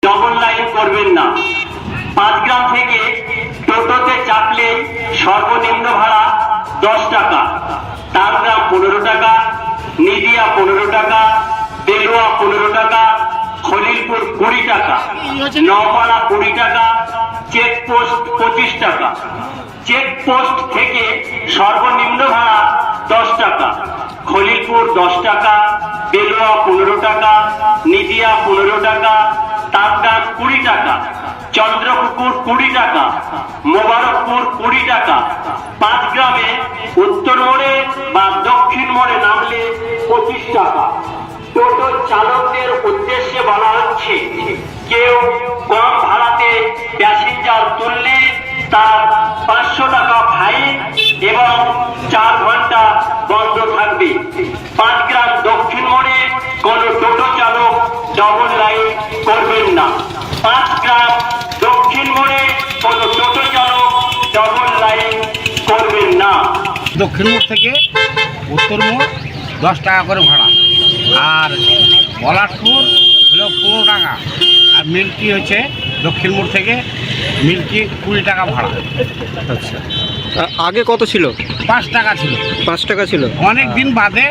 Double line করবেন না। 5 গ্রাম থেকে টোটোতে চাপলে সর্বনিম্ন ভাড়া 10 টাকা, তালগ্রাম 15 টাকা, নিদিয়া 15 টাকা, বেলুয়া 15 টাকা, খলিলপুর 20 টাকা, নওপাড়া 20 টাকা, চেকপোস্ট 25 টাকা। চেকপোস্ট থেকে সর্বনিম্ন ভাড়া 10 টাকা, খলিলপুর 10 টাকা, বেলুয়া 15 টাকা, নিদিয়া 15 টাকা, তালগ্রাম 20 টাকা, চন্দ্রপুকুর 20 টাকা, মোবারকপুর 20 টাকা। 5 গ্রামে উত্তর মোড়ে বা দক্ষিণ মোড়ে নামলে 25 টাকা। টোটো চালকদের উদ্দেশ্যে বলা হচ্ছে, কেউ কম ভাড়াতে প্যাসেঞ্জার তুললে তার 500 টাকা ফাইন এবং 4 ঘন্টা বন্ধ থাকবে। 5 গ্রাম দক্ষিণ মোড়ে কোন টোটো চালক ডবল লাইন করবেন না। 5 গ্রাম দক্ষিণ মোড়ে কোন টোটো চালক ডবল লাইন করবেন না। দক্ষিণ মোড় থেকে উত্তর মোড় 10 টাকা করে ভাড়া, আর বলাটপুর হলো 15 টাকা, আর মিল্কি হচ্ছে দক্ষিণ মোড় থেকে মিল্কি 20 টাকা ভাড়া। আচ্ছা, আগে কত ছিল? 5 টাকা ছিল। 5 টাকা ছিল। অনেক দিন বাদে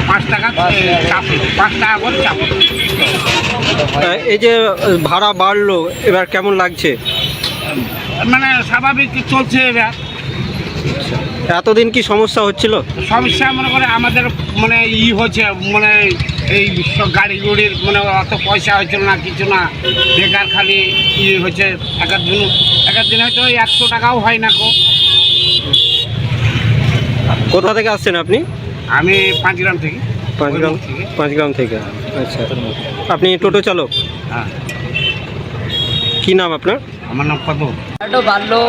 5 টাকা চাপলো, 5 টাকা করে চাপলো। এই যে ভাড়া বাড়লো, এবার কেমন লাগছে? মানে স্বাভাবিক চলছে এবার। এতদিন কি সমস্যা হচ্ছিল? সমস্যা মনে করে আমাদের মানে হচ্ছে, মানে এই সব গাড়ি গুড়ির মানে অত পয়সা হচ্ছিল না, কিছু না, বেকার খালি হচ্ছে। এক দিন হয়তো 100 টাকাও হয় না কো। কোথা থেকে আসছেন আপনি? আমি 5 গ্রাম থেকে। 5 গ্রাম থেকে। আচ্ছা, আপনি টোটো চালক? হ্যাঁ। কি নাম আপনার? আমার নাম কত। ভাড়াটাও বাড়লো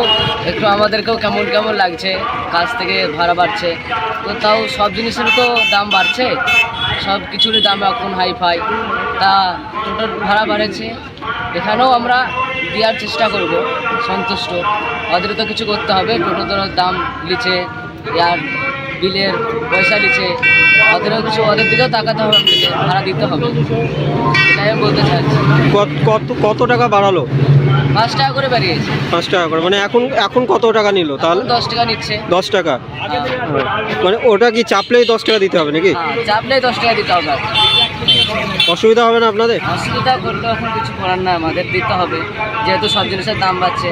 একটু, আমাদেরকেও কেমন কেমন লাগছে, কাজ থেকে ভাড়া বাড়ছে তো, তাও সব জিনিসেরও তো দাম বাড়ছে, সব কিছুরই দাম এখন হাই ফাই, তা টোটোর ভাড়া বাড়েছে। এখানেও আমরা দেওয়ার চেষ্টা করব, সন্তুষ্ট। ওদেরও তো কিছু করতে হবে, টোটো তো দাম লিছে, আর বিলের পয়সা লিছে, ওদেরও কিছু, ওদের দিকেও তাকাতে হবে, আমাদেরকে ভাড়া দিতে হবে, এটাই আমি বলতে চাইছি। কত টাকা বাড়ালো? 5 টাকা করে বাড়িয়েছে। 5 টাকা করে, মানে এখন কত টাকা নিল তাহলে? 10 টাকা নিচ্ছে। 10 টাকা, মানে ওটা কি চাপলেই 10 টাকা দিতে হবে নাকি? হ্যাঁ, চাপলেই 10 টাকা দিতে হবে। অসুবিধা হবে না আপনাদের? অসুবিধা করলে এখন কিছু করার না, আমাদের দিতে হবে, যেহেতু সব জিনিসের দাম বাড়ছে।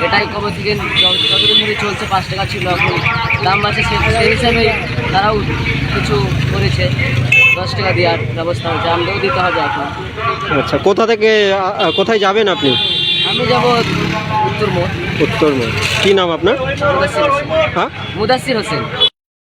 এটাই কবে থেকে যতদিন ধরে চলছে, 5 টাকা ছিল, এখন দাম বাড়ছে, সেই হিসাবেই তারাও কিছু করেছে, 10 টাকা দেওয়ার ব্যবস্থা হয়েছে, আমাদেরও দিতে হবে এখন। আচ্ছা, কোথা থেকে কোথায় যাবেন আপনি? আমি যাব উত্তর মোড়। উত্তর মোড়। কী নাম আপনার? মুদাসির হোসেন। হ্যাঁ, মুদাসির হোসেন।